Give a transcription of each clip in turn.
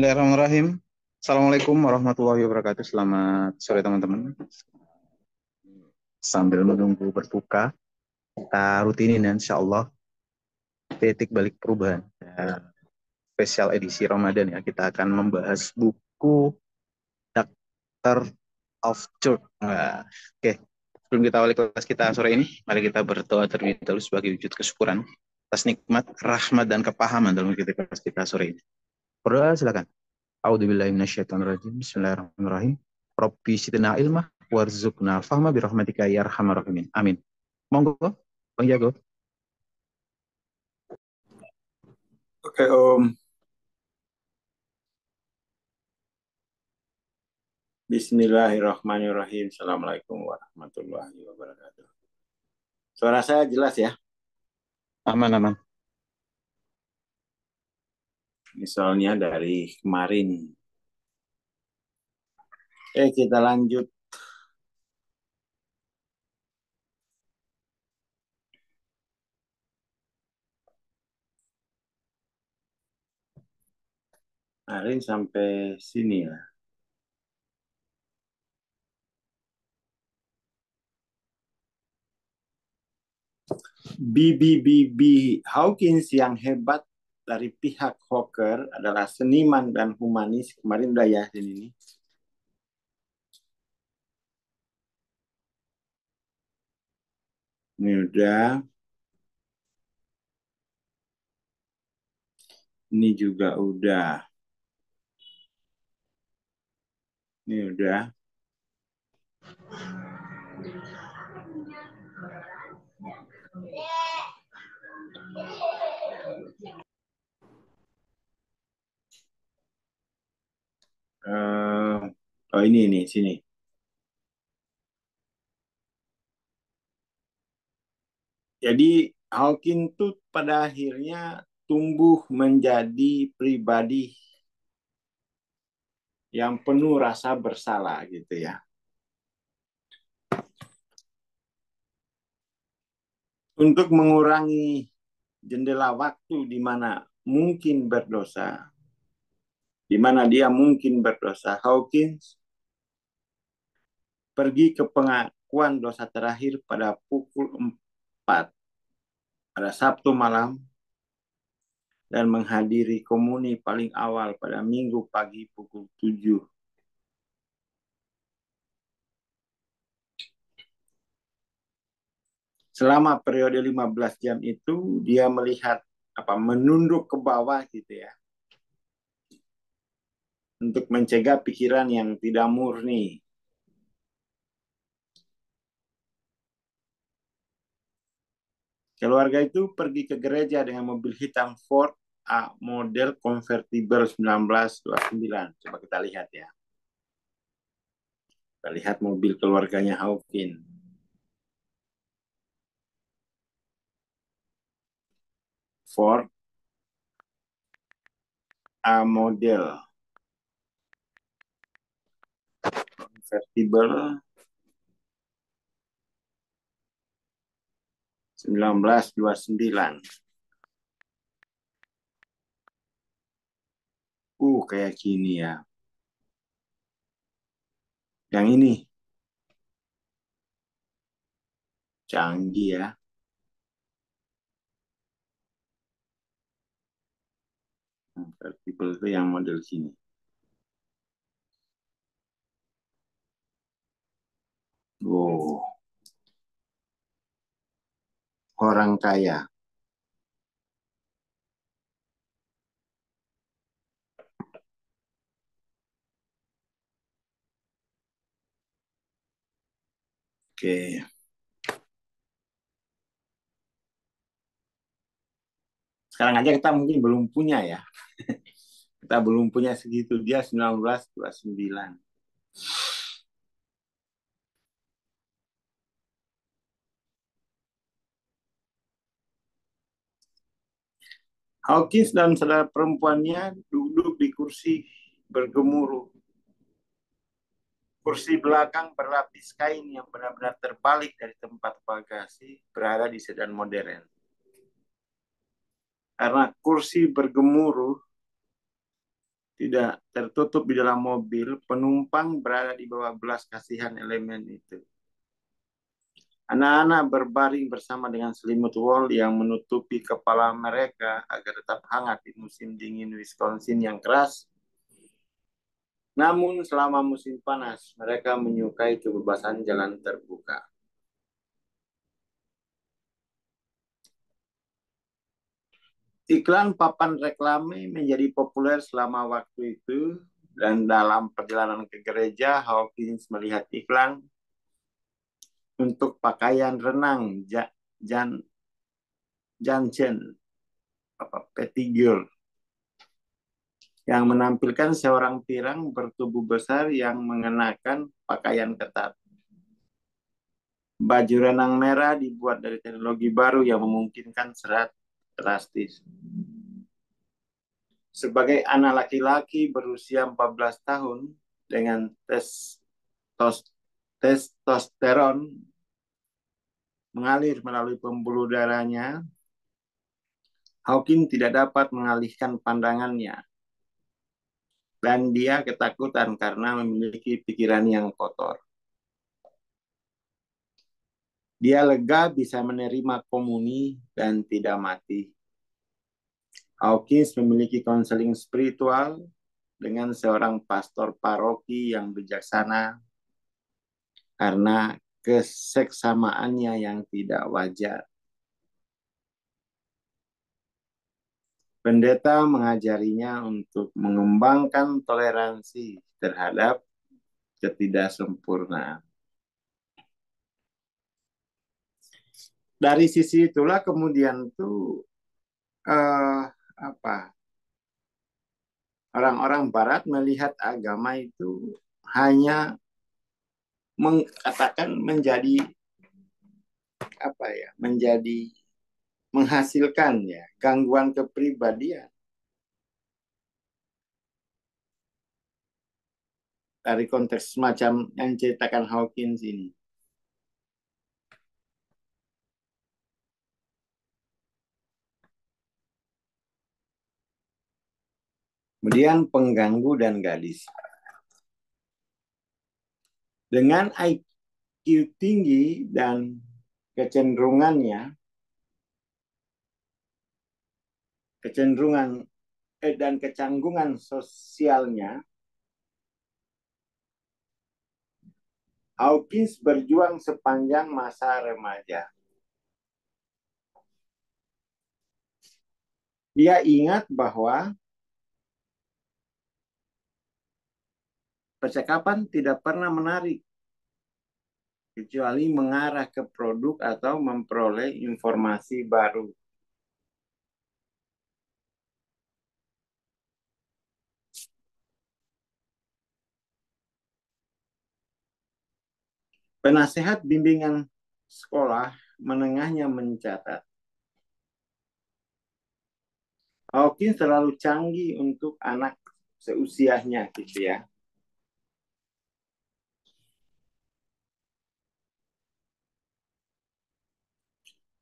Bismillahirrahmanirrahim. Assalamualaikum warahmatullahi wabarakatuh. Selamat sore teman-teman. Sambil menunggu berbuka, kita rutinin insya Allah titik balik perubahan. Spesial edisi Ramadan ya. Kita akan membahas buku Doctor of Church. Oke. Sebelum kita awali kelas kita sore ini, mari kita berdoa terlebih dahulu sebagai wujud kesyukuran atas nikmat, rahmat, dan kepahaman dalam kelas kita sore ini. Berdoa silakan. A'udzubillahi minasyaitonirrajim. Bismillahirrahmanirrahim. Rabbi zidna ilma warzuqna fahma birahmatika ya arhamar rahimin. Amin. Monggo, Bang Jago. Oke, Om. Bismillahirrahmanirrahim. Assalamualaikum warahmatullahi wabarakatuh. Suara saya jelas ya? Aman, aman. Misalnya dari kemarin. Kita lanjut. Kemarin sampai sini ya. BBBB Hawkins yang hebat dari pihak Hawker adalah seniman dan humanis. Kemarin udah ya ini. Ini udah. Ini juga udah. Ini udah. Ini sini. Jadi Hawking tuh pada akhirnya tumbuh menjadi pribadi yang penuh rasa bersalah gitu ya. Untuk mengurangi jendela waktu di mana mungkin berdosa, di mana dia mungkin berdosa, Hawkins pergi ke pengakuan dosa terakhir pada pukul 4 pada Sabtu malam dan menghadiri komuni paling awal pada Minggu pagi pukul 7. Selama periode 15 jam itu dia melihat menunduk ke bawah gitu ya. Untuk mencegah pikiran yang tidak murni. Keluarga itu pergi ke gereja dengan mobil hitam Ford A model convertible 1929. Coba kita lihat ya. Kita lihat mobil keluarganya Hawkins. Ford A model convertible 1929. Kayak gini ya. Yang ini canggih ya. Convertible itu yang model sini. Orang kaya. Oke. Sekarang aja kita mungkin belum punya ya. Kita belum punya segitu. Dia 1929. Hawkins dan saudara perempuannya duduk di kursi bergemuruh. Kursi belakang berlapis kain yang benar-benar terbalik dari tempat bagasi berada di sedan modern. Karena kursi bergemuruh, tidak tertutup di dalam mobil, penumpang berada di bawah belas kasihan elemen itu. Anak-anak berbaring bersama dengan selimut wol yang menutupi kepala mereka agar tetap hangat di musim dingin Wisconsin yang keras. Namun selama musim panas, mereka menyukai kebebasan jalan terbuka. Iklan papan reklame menjadi populer selama waktu itu, dan dalam perjalanan ke gereja, Hawkins melihat iklan untuk pakaian renang Jansen, Petty Girl, yang menampilkan seorang pirang bertubuh besar yang mengenakan pakaian ketat. Baju renang merah dibuat dari teknologi baru yang memungkinkan serat elastis. Sebagai anak laki-laki berusia 14 tahun dengan testosteron mengalir melalui pembuluh darahnya, Hawking tidak dapat mengalihkan pandangannya, dan dia ketakutan karena memiliki pikiran yang kotor. Dia lega bisa menerima komuni dan tidak mati. Hawkins memiliki konseling spiritual dengan seorang pastor paroki yang bijaksana karena keseksamaannya yang tidak wajar. Pendeta mengajarinya untuk mengembangkan toleransi terhadap ketidaksempurnaan. Dari sisi itulah kemudian tuh orang-orang Barat melihat agama itu hanya mengatakan menjadi menghasilkan ya gangguan kepribadian dari konteks semacam yang ceritakan Hawkins ini. Kemudian pengganggu dan gadis. Dengan IQ tinggi dan kecenderungan dan kecanggungan sosialnya, Hawkins berjuang sepanjang masa remaja. Dia ingat bahwa percakapan tidak pernah menarik, kecuali mengarah ke produk atau memperoleh informasi baru. Penasehat bimbingan sekolah menengahnya mencatat, Hawkins terlalu canggih untuk anak seusianya gitu ya.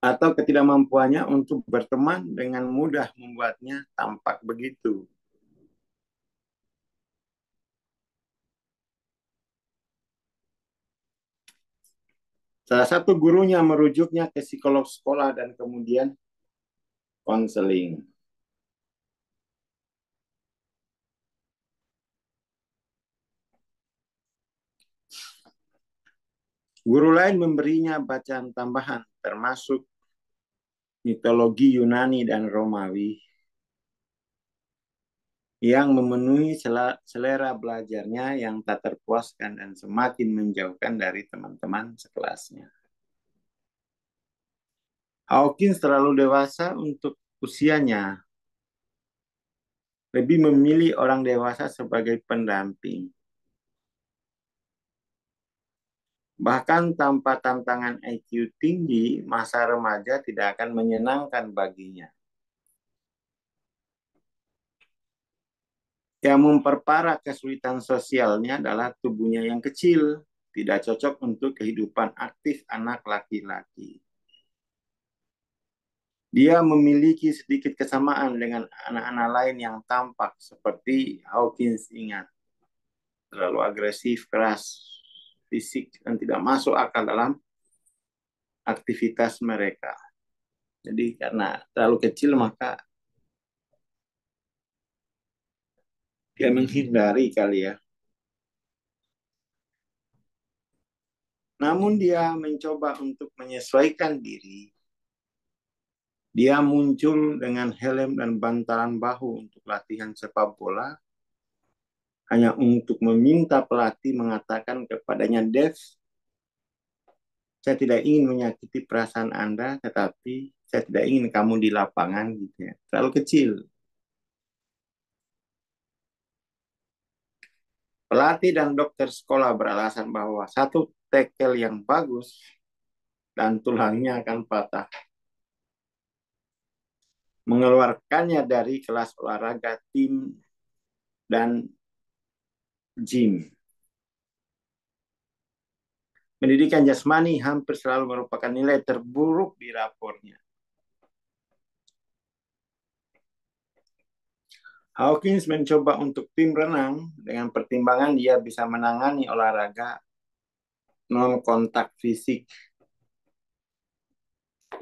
Atau ketidakmampuannya untuk berteman dengan mudah membuatnya tampak begitu. Salah satu gurunya merujuknya ke psikolog sekolah dan kemudian konseling. Guru lain memberinya bacaan tambahan, termasuk mitologi Yunani dan Romawi, yang memenuhi selera belajarnya yang tak terpuaskan dan semakin menjauhkan dari teman-teman sekelasnya. Hawkins terlalu dewasa untuk usianya, lebih memilih orang dewasa sebagai pendamping. Bahkan tanpa tantangan IQ tinggi, masa remaja tidak akan menyenangkan baginya. Yang memperparah kesulitan sosialnya adalah tubuhnya yang kecil, tidak cocok untuk kehidupan aktif anak laki-laki. Dia memiliki sedikit kesamaan dengan anak-anak lain yang tampak seperti Hawkins ingat. Terlalu agresif, keras, fisik, dan tidak masuk akal dalam aktivitas mereka. Jadi karena terlalu kecil maka dia menghindari kali ya. Namun dia mencoba untuk menyesuaikan diri. Dia muncul dengan helm dan bantalan bahu untuk latihan sepak bola, hanya untuk meminta pelatih mengatakan kepadanya, Dev, saya tidak ingin menyakiti perasaan Anda, tetapi saya tidak ingin kamu di lapangan gitu ya. Terlalu kecil. Pelatih dan dokter sekolah beralasan bahwa satu tackle yang bagus dan tulangnya akan patah. Mengeluarkannya dari kelas olahraga tim dan gym. Pendidikan jasmani hampir selalu merupakan nilai terburuk di rapornya. Hawkins mencoba untuk tim renang dengan pertimbangan dia bisa menangani olahraga non-kontak fisik.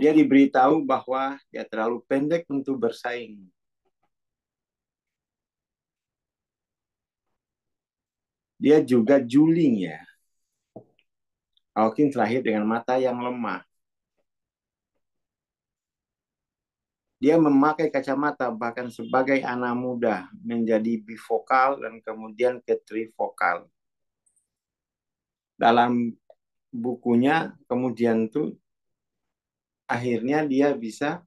Dia diberitahu bahwa dia terlalu pendek untuk bersaing. Dia juga juling ya. Hawkins lahir dengan mata yang lemah. Dia memakai kacamata bahkan sebagai anak muda menjadi bifokal dan kemudian ke trifokal. Dalam bukunya kemudian tuh akhirnya dia bisa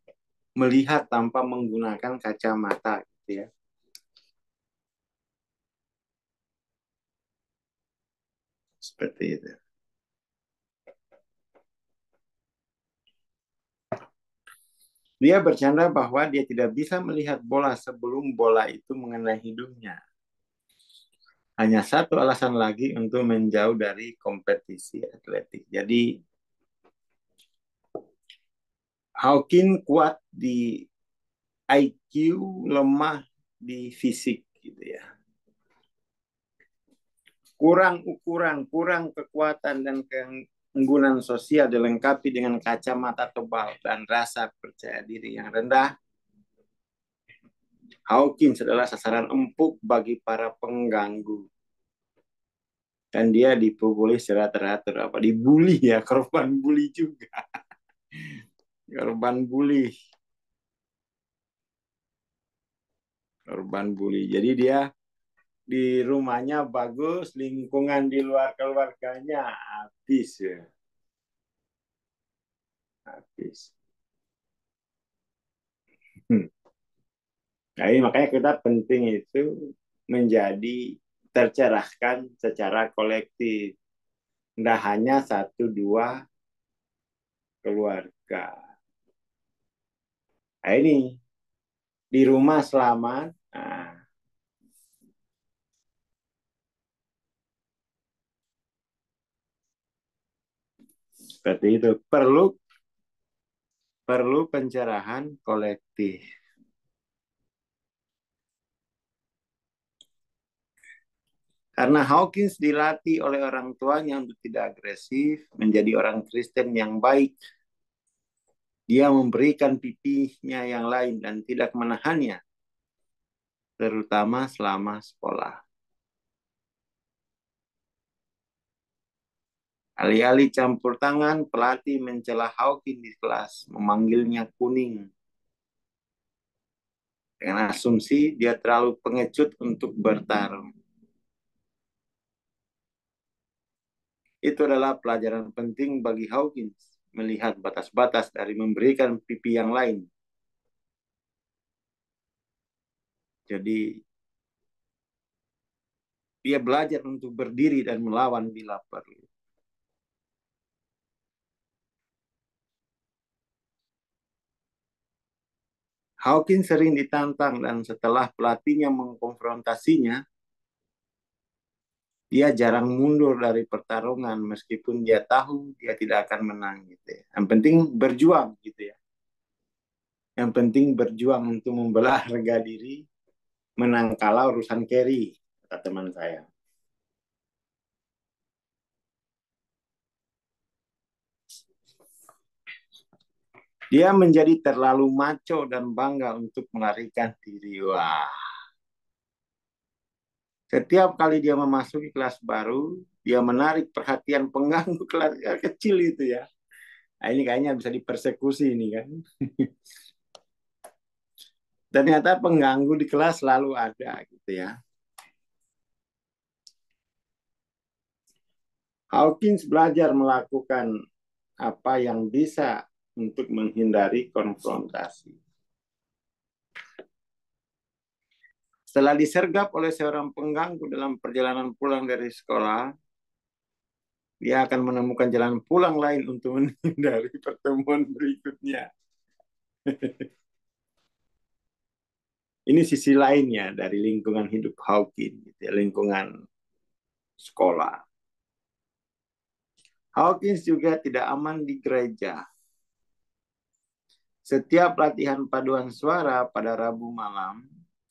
melihat tanpa menggunakan kacamata gitu ya. Seperti itu. Dia bercanda bahwa dia tidak bisa melihat bola sebelum bola itu mengenai hidungnya. Hanya satu alasan lagi untuk menjauh dari kompetisi atletik. Jadi Hawkins kuat di IQ, lemah di fisik gitu ya. Kurang ukuran, kurang kekuatan dan keunggulan sosial dilengkapi dengan kacamata tebal dan rasa percaya diri yang rendah. Hawkins adalah sasaran empuk bagi para pengganggu. Dan dia dipukuli secara teratur. Apa? Dibully ya, korban bully juga. Korban bully. Korban bully. Jadi dia di rumahnya bagus, lingkungan di luar keluarganya habis ya. Habis. Nah, ini makanya kita penting itu menjadi tercerahkan secara kolektif. Tidak hanya satu dua keluarga. Nah, ini di rumah selamat. Nah, seperti itu. Perlu pencerahan kolektif. Karena Hawkins dilatih oleh orang tuanya untuk tidak agresif, menjadi orang Kristen yang baik. Dia memberikan pipinya yang lain dan tidak menahannya, terutama selama sekolah. Alih-alih campur tangan, pelatih mencela Hawkins di kelas, memanggilnya kuning. Dengan asumsi dia terlalu pengecut untuk bertarung. Itu adalah pelajaran penting bagi Hawkins, melihat batas-batas dari memberikan pipi yang lain. Jadi dia belajar untuk berdiri dan melawan bila perlu. Hawkins sering ditantang dan setelah pelatihnya mengkonfrontasinya, dia jarang mundur dari pertarungan meskipun dia tahu dia tidak akan menang gitu ya. Yang penting berjuang gitu ya. Yang penting berjuang untuk membela harga diri, menang kalah urusan carry, kata teman saya. Dia menjadi terlalu maco dan bangga untuk melarikan diri. Wah. Setiap kali dia memasuki kelas baru, dia menarik perhatian pengganggu kelas kecil itu ya. Nah, ini kayaknya bisa dipersekusi ini kan. Ternyata pengganggu di kelas selalu ada gitu ya. Hawkins belajar melakukan apa yang bisa untuk menghindari konfrontasi. Setelah disergap oleh seorang pengganggu dalam perjalanan pulang dari sekolah, dia akan menemukan jalan pulang lain untuk menghindari pertemuan berikutnya. Ini sisi lainnya dari lingkungan hidup Hawkins, gitu ya, lingkungan sekolah. Hawkins juga tidak aman di gereja. Setiap latihan paduan suara pada Rabu malam,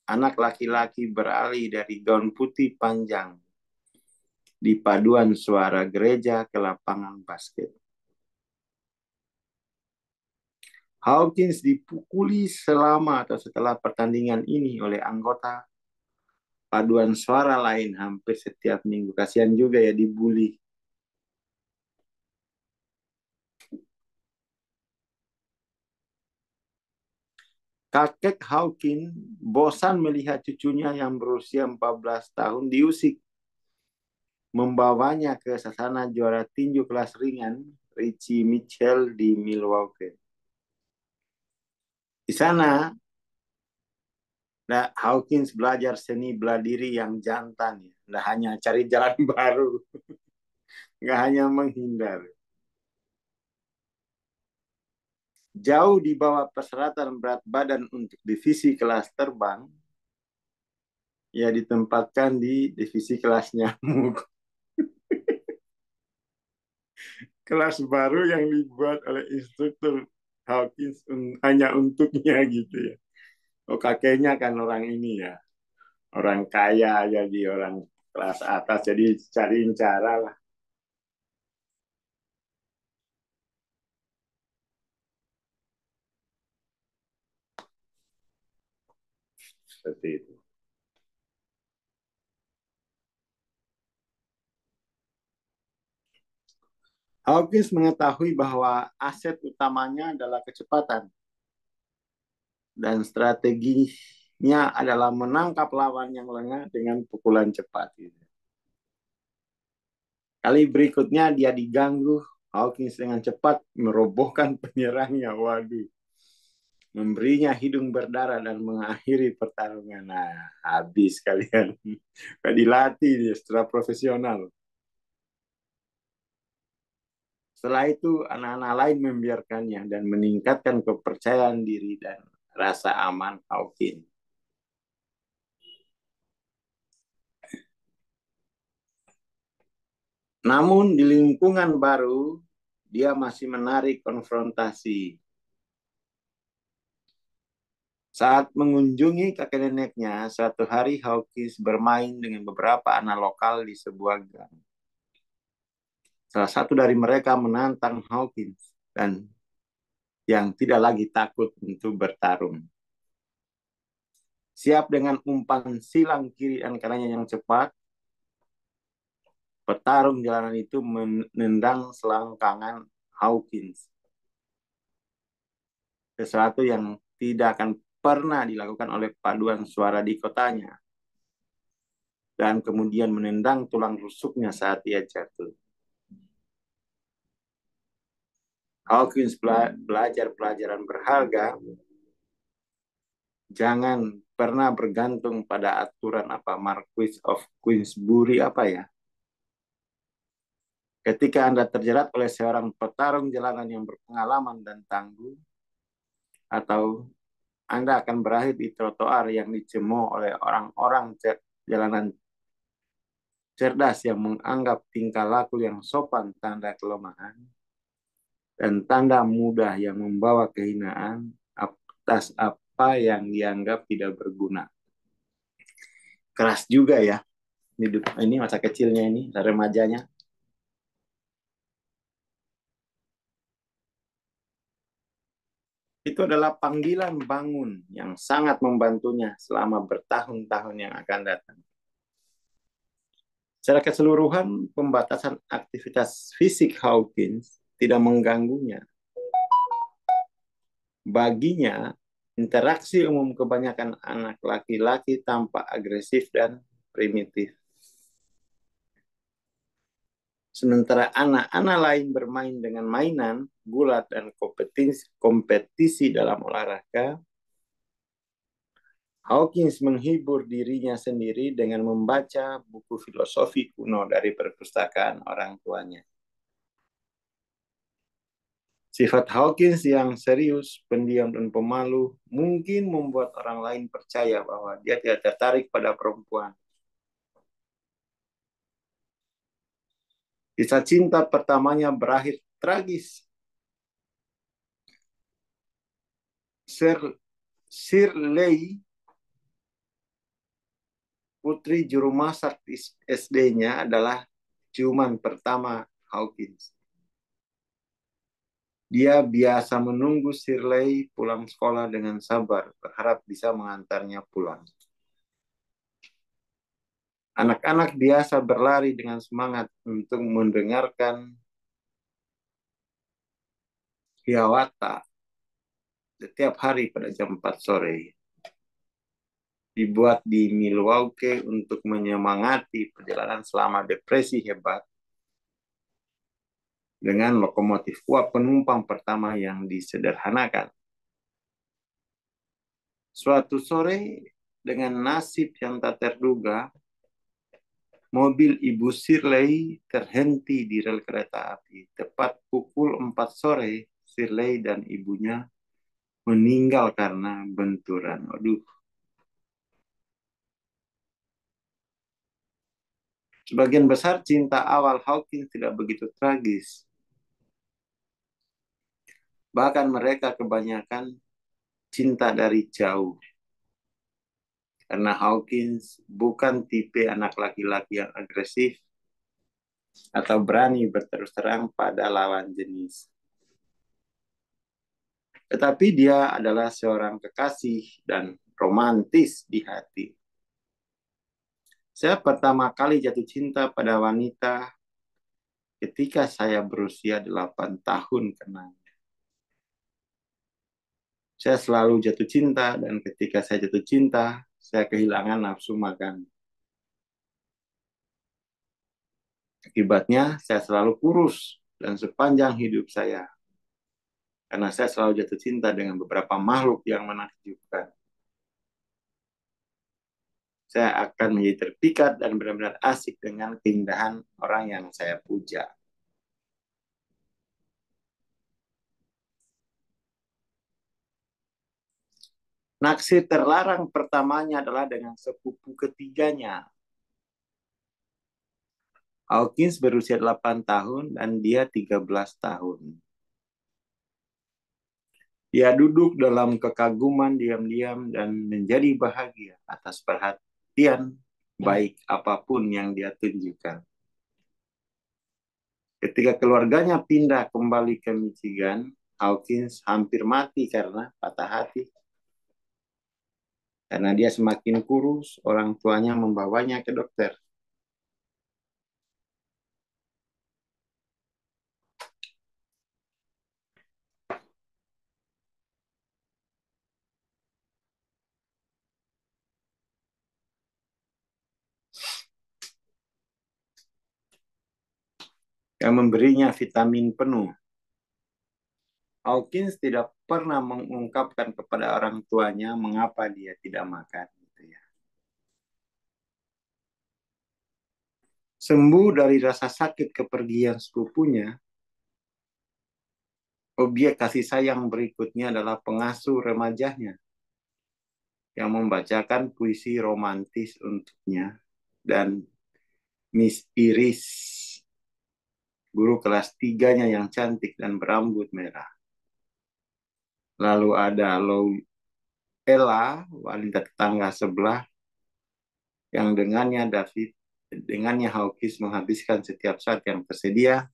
anak laki-laki beralih dari gaun putih panjang di paduan suara gereja ke lapangan basket. Hawkins dipukuli selama atau setelah pertandingan ini oleh anggota paduan suara lain hampir setiap minggu. Kasihan juga ya dibully. Kakek Hawkins bosan melihat cucunya yang berusia 14 tahun diusik. Membawanya ke sasana juara tinju kelas ringan Richie Mitchell di Milwaukee. Di sana, Hawkins belajar seni bela diri yang jantan. Nggak hanya cari jalan baru. Nggak hanya menghindar. Jauh di bawah persyaratan berat badan untuk divisi kelas terbang, ia ditempatkan di divisi kelas nyamuk. Kelas baru yang dibuat oleh instruktur Hawkins hanya untuknya gitu ya. Oh kakeknya kan orang ini ya, orang kaya jadi orang kelas atas, jadi cariin cara lah. Seperti itu. Hawkins mengetahui bahwa aset utamanya adalah kecepatan dan strateginya adalah menangkap lawan yang lengah dengan pukulan cepat. Kali berikutnya dia diganggu, Hawkins dengan cepat merobohkan penyerangnya. Waduh, memberinya hidung berdarah dan mengakhiri pertarungan. Nah, habis kalian. Dilatih dia secara profesional. Setelah itu, anak-anak lain membiarkannya dan meningkatkan kepercayaan diri dan rasa aman Hawkins. Namun di lingkungan baru, dia masih menarik konfrontasi. Saat mengunjungi kakek neneknya, suatu hari Hawkins bermain dengan beberapa anak lokal di sebuah gang. Salah satu dari mereka menantang Hawkins dan yang tidak lagi takut untuk bertarung. Siap dengan umpan silang kiri dan kanannya yang cepat, petarung jalanan itu menendang selangkangan Hawkins. Sesuatu yang tidak akan pernah dilakukan oleh paduan suara di kotanya. Dan kemudian menendang tulang rusuknya saat ia jatuh. Hawkins belajar pelajaran berharga. Jangan pernah bergantung pada aturan apa Marquis of Queensbury apa ya. Ketika Anda terjerat oleh seorang petarung jalanan yang berpengalaman dan tangguh, atau Anda akan berakhir di trotoar yang dicemooh oleh orang-orang jalanan cerdas yang menganggap tingkah laku yang sopan tanda kelemahan dan tanda mudah yang membawa kehinaan, atas apa yang dianggap tidak berguna. Keras juga ya hidup ini, masa kecilnya ini, remajanya. Itu adalah panggilan bangun yang sangat membantunya selama bertahun-tahun yang akan datang. Secara keseluruhan, pembatasan aktivitas fisik Hawkins tidak mengganggunya. Baginya, interaksi umum kebanyakan anak laki-laki tampak agresif dan primitif. Sementara anak-anak lain bermain dengan mainan, gulat, dan kompetisi dalam olahraga, Hawkins menghibur dirinya sendiri dengan membaca buku filosofi kuno dari perpustakaan orang tuanya. Sifat Hawkins yang serius, pendiam, dan pemalu mungkin membuat orang lain percaya bahwa dia tidak tertarik pada perempuan. Kisah cinta pertamanya berakhir tragis. Shirley, putri juru masak SD-nya, adalah ciuman pertama Hawkins. Dia biasa menunggu Shirley pulang sekolah dengan sabar, berharap bisa mengantarnya pulang. Anak-anak biasa berlari dengan semangat untuk mendengarkan Hiawatha setiap hari pada jam 4 sore. Dibuat di Milwaukee untuk menyemangati perjalanan selama depresi hebat dengan lokomotif uap penumpang pertama yang disederhanakan. Suatu sore, dengan nasib yang tak terduga, mobil Ibu Shirley terhenti di rel kereta api. Tepat pukul 4 sore, Shirley dan ibunya meninggal karena benturan. Aduh. Sebagian besar cinta awal Hawkins tidak begitu tragis. Bahkan mereka kebanyakan cinta dari jauh. Karena Hawkins bukan tipe anak laki-laki yang agresif atau berani berterus terang pada lawan jenis. Tetapi dia adalah seorang kekasih dan romantis di hati. Saya pertama kali jatuh cinta pada wanita ketika saya berusia 8 tahun, kenang. Saya selalu jatuh cinta, dan ketika saya jatuh cinta, saya kehilangan nafsu makan. Akibatnya, saya selalu kurus dan sepanjang hidup saya. Karena saya selalu jatuh cinta dengan beberapa makhluk yang menakjubkan. Saya akan menjadi terpikat dan benar-benar asik dengan keindahan orang yang saya puja. Naksir terlarang pertamanya adalah dengan sepupu ketiganya. Hawkins berusia 8 tahun dan dia 13 tahun. Dia duduk dalam kekaguman diam-diam dan menjadi bahagia atas perhatian baik apapun yang dia tunjukkan. Ketika keluarganya pindah kembali ke Michigan, Hawkins hampir mati karena patah hati. Karena dia semakin kurus, orang tuanya membawanya ke dokter. Yang memberinya vitamin penuh. Hawkins tidak pernah mengungkapkan kepada orang tuanya mengapa dia tidak makan. Sembuh dari rasa sakit kepergian sepupunya, objek kasih sayang berikutnya adalah pengasuh remajanya yang membacakan puisi romantis untuknya, dan Miss Iris, guru kelas 3-nya yang cantik dan berambut merah. Lalu ada Ella, wanita tetangga sebelah, yang dengannya Hawkins menghabiskan setiap saat yang tersedia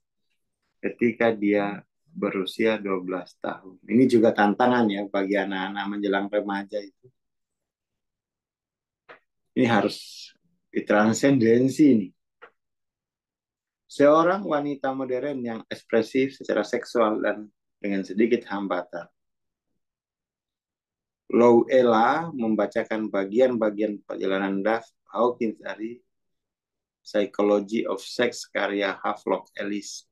ketika dia berusia 12 tahun. Ini juga tantangan ya bagi anak-anak menjelang remaja itu. Ini harus ditransendensi ini. Seorang wanita modern yang ekspresif secara seksual dan dengan sedikit hambatan. Ella membacakan bagian-bagian perjalanan Daft Hawkins dari Psychology of Sex karya Havelock Ellis.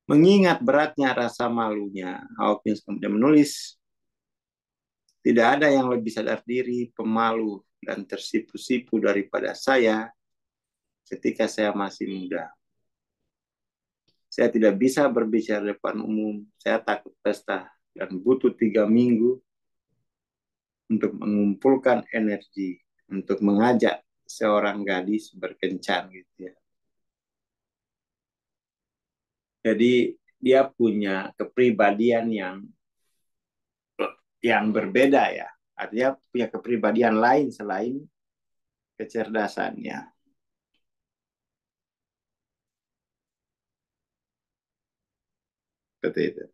Mengingat beratnya rasa malunya, Hawkins kemudian menulis, tidak ada yang lebih sadar diri, pemalu, dan tersipu-sipu daripada saya ketika saya masih muda. Saya tidak bisa berbicara di depan umum, saya takut pesta, dan butuh 3 minggu untuk mengumpulkan energi, untuk mengajak seorang gadis berkencan gitu ya. Jadi dia punya kepribadian yang berbeda ya. Artinya punya kepribadian lain selain kecerdasannya. Seperti itu.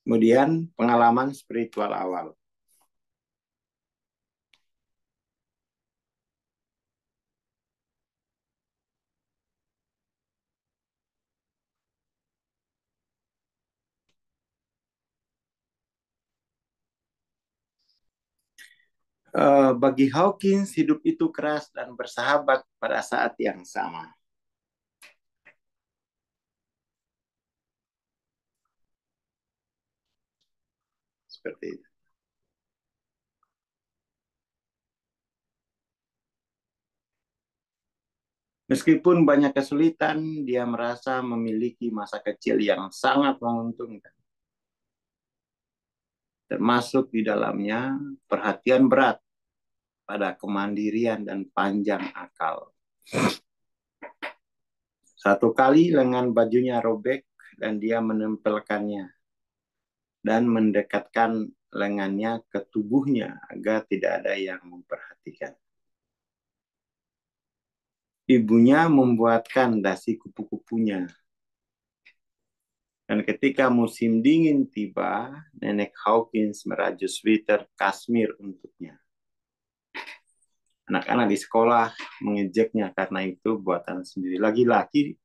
Kemudian pengalaman spiritual awal. Bagi Hawkins, hidup itu keras dan bersahabat pada saat yang sama. Seperti itu. Meskipun banyak kesulitan, dia merasa memiliki masa kecil yang sangat menguntungkan. Termasuk di dalamnya perhatian berat pada kemandirian dan panjang akal. Satu kali lengan bajunya robek dan dia menempelkannya dan mendekatkan lengannya ke tubuhnya agar tidak ada yang memperhatikan. Ibunya membuatkan dasi kupu-kupunya. Dan ketika musim dingin tiba, Nenek Hawkins merajut sweater kasmir untuknya. Anak-anak di sekolah mengejeknya karena itu buatan sendiri. Lagi-lagi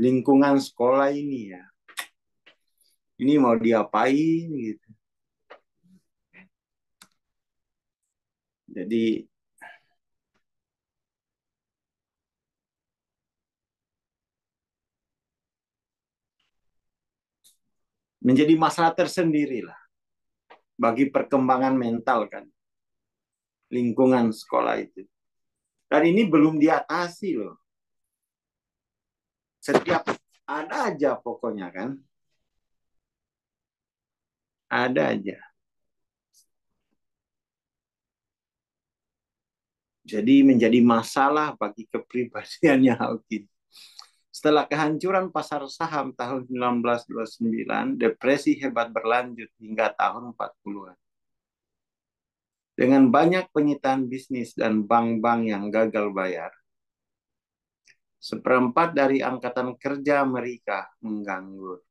lingkungan sekolah ini ya. Ini mau diapain gitu. Jadi menjadi masalah tersendiri lah bagi perkembangan mental kan. Lingkungan sekolah itu. Dan ini belum diatasi loh. Setiap ada aja pokoknya kan. Ada aja. Jadi menjadi masalah bagi kepribadiannya Hawkins. Setelah kehancuran pasar saham tahun 1929, depresi hebat berlanjut hingga tahun 40-an. Dengan banyak penyitaan bisnis dan bank-bank yang gagal bayar, seperempat dari angkatan kerja Amerika menganggur.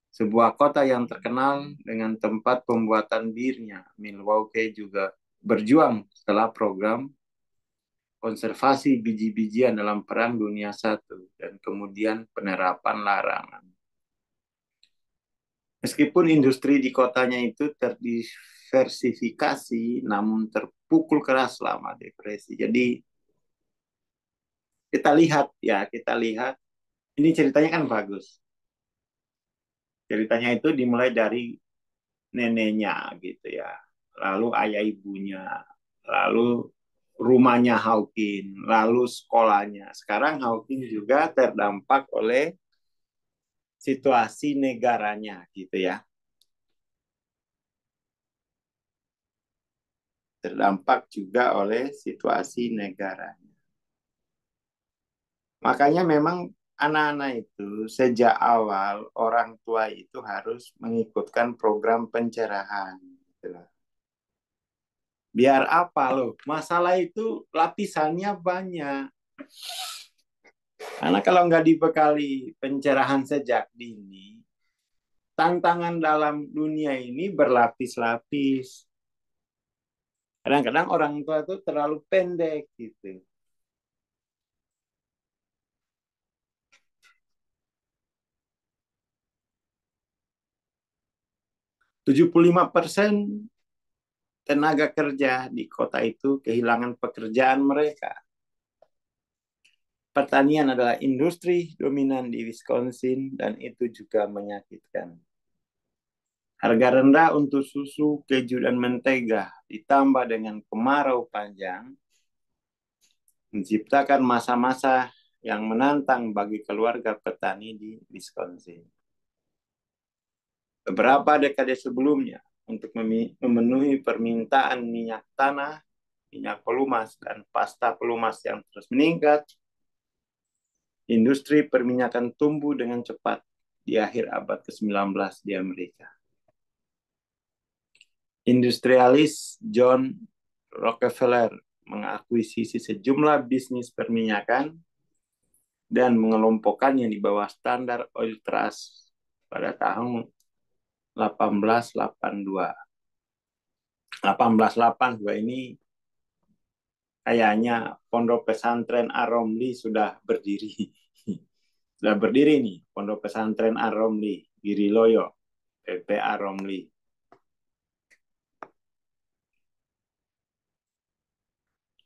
Sebuah kota yang terkenal dengan tempat pembuatan birnya, Milwaukee, juga berjuang setelah program konservasi biji-bijian dalam Perang Dunia I dan kemudian penerapan larangan. Meskipun industri di kotanya itu terdiversifikasi, namun terpukul keras selama depresi. Jadi kita lihat, ini ceritanya kan bagus. Ceritanya itu dimulai dari neneknya gitu ya, lalu ayah ibunya, lalu rumahnya Hawkins, lalu sekolahnya. Sekarang Hawkins juga terdampak oleh situasi negaranya gitu ya. Terdampak juga oleh situasi negaranya. Makanya memang anak-anak itu sejak awal orang tua itu harus mengikutkan program pencerahan. Gitu. Biar apa loh? Masalah itu lapisannya banyak. Karena kalau nggak dibekali pencerahan sejak dini, tantangan dalam dunia ini berlapis-lapis. Kadang-kadang orang tua itu terlalu pendek gitu. 75% tenaga kerja di kota itu kehilangan pekerjaan mereka. Pertanian adalah industri dominan di Wisconsin dan itu juga menyakitkan. Harga rendah untuk susu, keju, dan mentega ditambah dengan kemarau panjang menciptakan masa-masa yang menantang bagi keluarga petani di Wisconsin. Beberapa dekade sebelumnya, untuk memenuhi permintaan minyak tanah, minyak pelumas, dan pasta pelumas yang terus meningkat, industri perminyakan tumbuh dengan cepat di akhir abad ke-19 di Amerika. Industrialis John Rockefeller mengakuisisi sejumlah bisnis perminyakan dan mengelompokkannya di bawah standar oil trust pada tahun 1882. 1882 ini kayaknya Pondok Pesantren Ar-Romli sudah berdiri. Sudah berdiri nih Pondok Pesantren Ar-Romli, Giriloyo, PP Ar-Romli.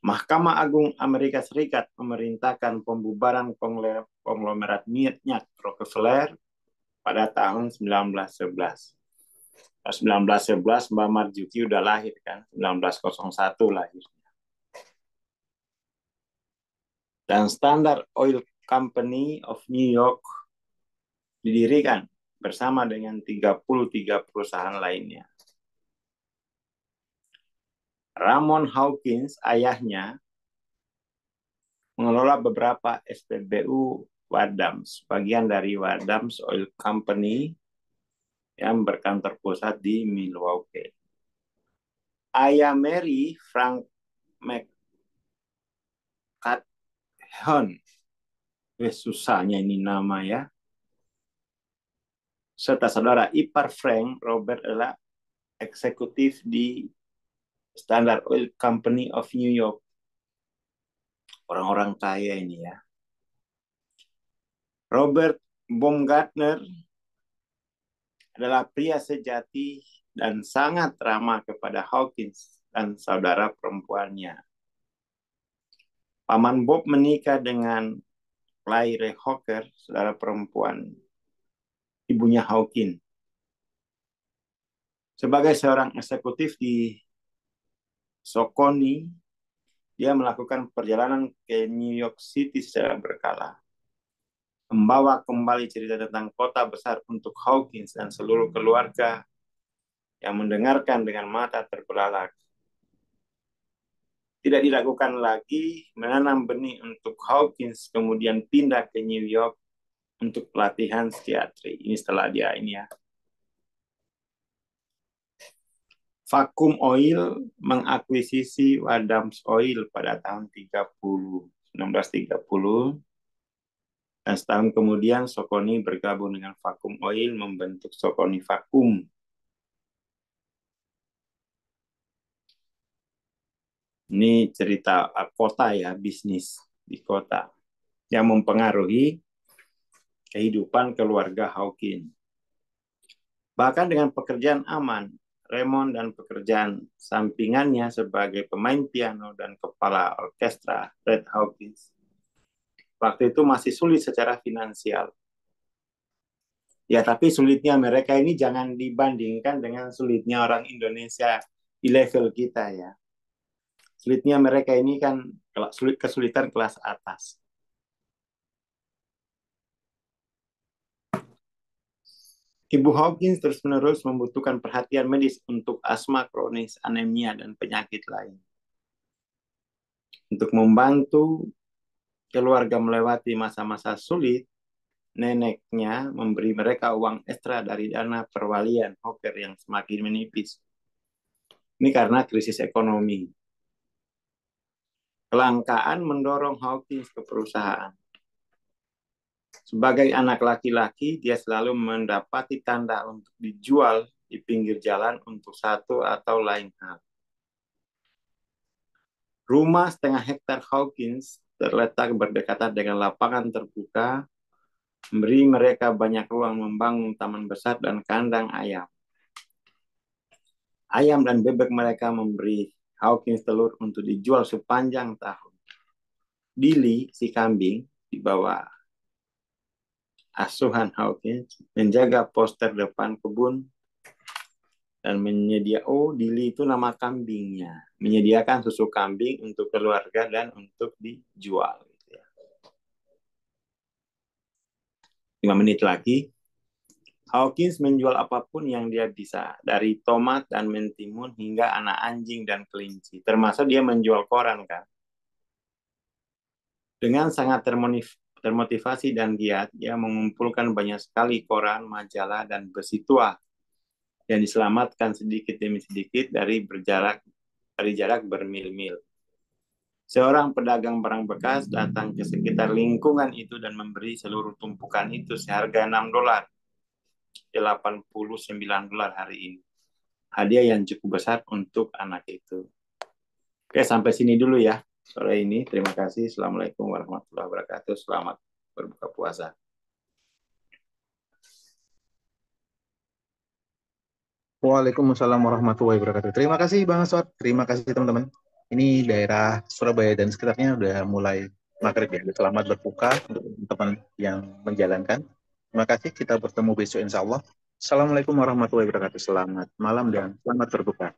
Mahkamah Agung Amerika Serikat memerintahkan pembubaran konglomerat minyak Rockefeller pada tahun 1911. 1911 Mbak Marzuki udah lahir kan, 1901 lahir. Dan Standard Oil Company of New York didirikan bersama dengan 33 perusahaan lainnya. Ramon Hawkins, ayahnya, mengelola beberapa SPBU Wadams, bagian dari Wadams Oil Company yang berkantor pusat di Milwaukee. Ayah Mary, Frank McCutcheon, susahnya ini nama ya, serta saudara ipar Frank, Robert, adalah eksekutif di Standard Oil Company of New York. Orang-orang kaya ini ya. Robert Baumgartner adalah pria sejati dan sangat ramah kepada Hawkins dan saudara perempuannya. Paman Bob menikah dengan Claire Hawker, saudara perempuan ibunya Hawkins. Sebagai seorang eksekutif di Socony, dia melakukan perjalanan ke New York City secara berkala. Membawa kembali cerita tentang kota besar untuk Hawkins dan seluruh keluarga yang mendengarkan dengan mata terbelalak. Tidak diragukan lagi menanam benih untuk Hawkins, kemudian pindah ke New York untuk pelatihan psikiatri. Ini setelah dia ini ya. Vacuum Oil mengakuisisi Wadams Oil pada tahun 1930. Dan setahun kemudian Socony bergabung dengan Vacuum Oil membentuk Socony Vacuum. Ini cerita kota ya, bisnis di kota yang mempengaruhi kehidupan keluarga Hawkins. Bahkan dengan pekerjaan aman, Raymond dan pekerjaan sampingannya sebagai pemain piano dan kepala orkestra Red Hawkins, waktu itu masih sulit secara finansial. Ya, tapi sulitnya mereka ini jangan dibandingkan dengan sulitnya orang Indonesia di level kita ya. Sulitnya mereka ini kan kesulitan kelas atas. Ibu Hawkins terus-menerus membutuhkan perhatian medis untuk asma kronis, anemia, dan penyakit lain. Untuk membantu keluarga melewati masa-masa sulit, neneknya memberi mereka uang ekstra dari dana perwalian Hawker yang semakin menipis. Ini karena krisis ekonomi. Kelangkaan mendorong Hawkins ke perusahaan. Sebagai anak laki-laki, dia selalu mendapati tanda untuk dijual di pinggir jalan untuk satu atau lain hal. Rumah setengah hektar Hawkins terletak berdekatan dengan lapangan terbuka, memberi mereka banyak ruang membangun taman besar dan kandang ayam. Ayam dan bebek mereka memberi Hawkins telur untuk dijual sepanjang tahun. Dilly, si kambing, di bawah asuhan Hawkins, menjaga poster depan kebun dan Dilly itu nama kambingnya, menyediakan susu kambing untuk keluarga dan untuk dijual. 5 menit lagi, Hawkins menjual apapun yang dia bisa, dari tomat dan mentimun hingga anak anjing dan kelinci, termasuk dia menjual koran kan. Dengan sangat termotivasi dan giat, dia mengumpulkan banyak sekali koran, majalah, dan besi tua yang diselamatkan sedikit demi sedikit dari jarak bermil-mil. Seorang pedagang barang bekas datang ke sekitar lingkungan itu dan memberi seluruh tumpukan itu seharga $6, $89 hari ini. Hadiah yang cukup besar untuk anak itu. Oke, sampai sini dulu ya sore ini. Terima kasih. Assalamualaikum warahmatullahi wabarakatuh. Selamat berbuka puasa. Waalaikumsalam warahmatullahi wabarakatuh. Terima kasih Bang Aswad. Terima kasih teman-teman. Ini daerah Surabaya dan sekitarnya udah mulai maghrib ya. Selamat berbuka untuk teman-teman yang menjalankan. Terima kasih. Kita bertemu besok insya Allah. Assalamualaikum warahmatullahi wabarakatuh. Selamat malam dan selamat berbuka.